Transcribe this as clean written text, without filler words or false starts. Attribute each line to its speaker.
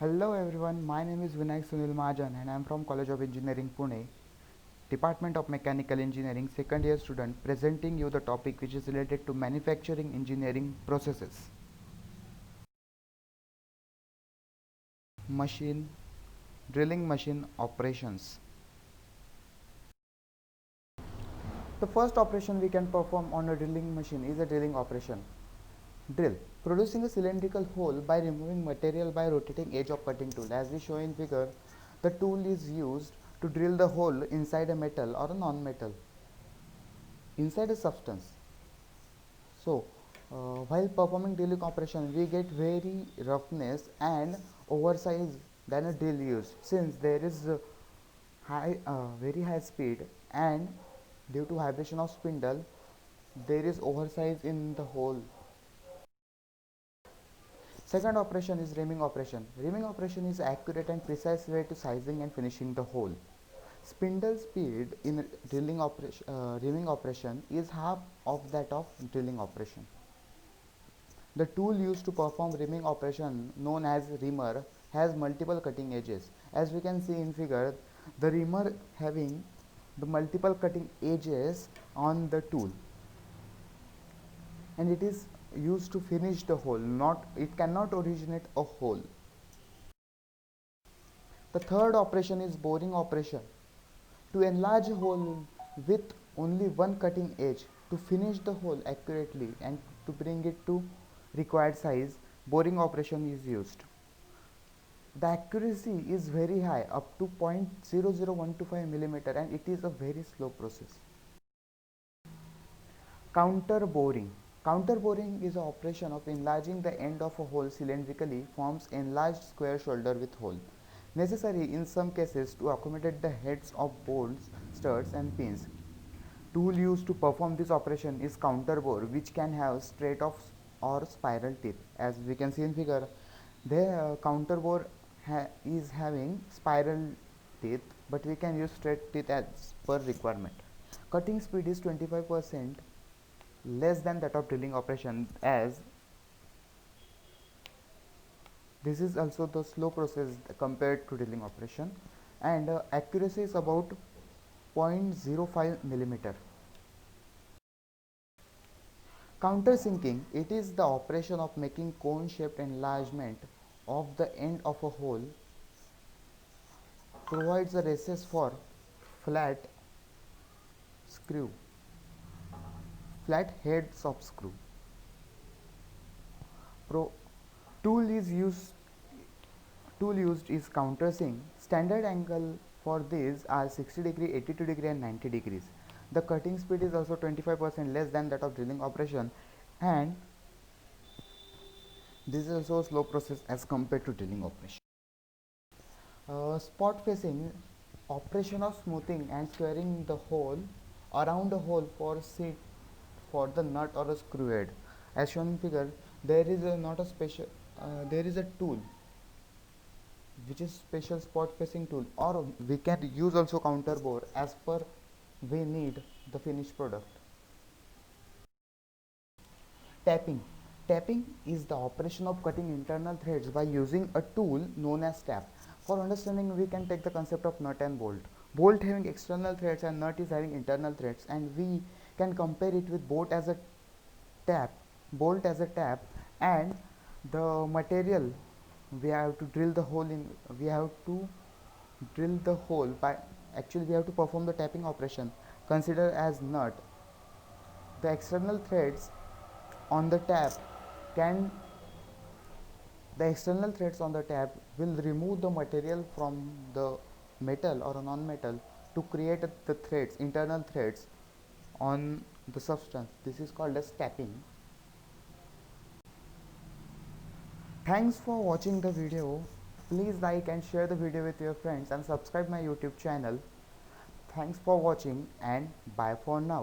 Speaker 1: Hello everyone, my name is Vinayak Sunil Mahajan and I am from College of Engineering Pune, Department of Mechanical Engineering, second year student, presenting you the topic which is related to manufacturing engineering processes. Machine, drilling machine operations. The first operation we can perform on a drilling machine is a drilling operation. Drill, producing a cylindrical hole by removing material by rotating edge of cutting tool. As we show in figure, the tool is used to drill the hole inside a metal or a non-metal, inside a substance. So, while performing drilling operation, we get very roughness and oversize than a drill used, since there is very high speed, and due to vibration of spindle, there is oversize in the hole. Second operation is reaming operation. Reaming operation is accurate and precise way to sizing and finishing the hole. Spindle speed in reaming operation is half of that of drilling operation. The tool used to perform reaming operation, known as reamer, has multiple cutting edges. As we can see in figure, the reamer having the multiple cutting edges on the tool, and it is used to finish the hole, not it cannot originate a hole. The third operation is boring operation. To enlarge a hole with only one cutting edge, to finish the hole accurately and to bring it to required size, boring operation is used. The accuracy is very high, up to 0.00125 millimeter, and it is a very slow process. Counter boring. Counter boring is an operation of enlarging the end of a hole cylindrically, forms enlarged square shoulder with hole, necessary in some cases to accommodate the heads of bolts, studs and pins. Tool used to perform this operation is counter bore, which can have straight off or spiral teeth. As we can see in figure, the counter bore is having spiral teeth, but we can use straight teeth as per requirement. Cutting speed is 25% less than that of drilling operation, as this is also the slow process compared to drilling operation, and accuracy is about 0.05 millimeter. Countersinking, it is the operation of making cone shaped enlargement of the end of a hole, provides a recess for flat screw, flat heads of screw. Pro tool is used Tool used is countersink. Standard angle for these are 60 degree, 82 degree and 90 degrees. The cutting speed is also 25% less than that of drilling operation, and this is also a slow process as compared to drilling operation. Spot facing, operation of smoothing and squaring the hole around the hole for the nut or a screw head. As shown in figure, there is not a special there is a tool which is special spot facing tool, or we can use also counter bore as per we need the finished product. Tapping. Tapping is the operation of cutting internal threads by using a tool known as tap. For understanding, we can take the concept of nut and bolt. Bolt having external threads and nut is having internal threads, and we can compare it with bolt as a tap, and the material we have to drill the hole in. We have to drill the hole by actually we have to perform the tapping operation. Consider as nut. The external threads on the tap can the external threads on the tap will remove the material from the metal or a non-metal to create the threads, internal threads on the substance. This is called as tapping. Thanks for watching the video. Please like and share the video with your friends and subscribe my YouTube channel. Thanks for watching, and bye for now.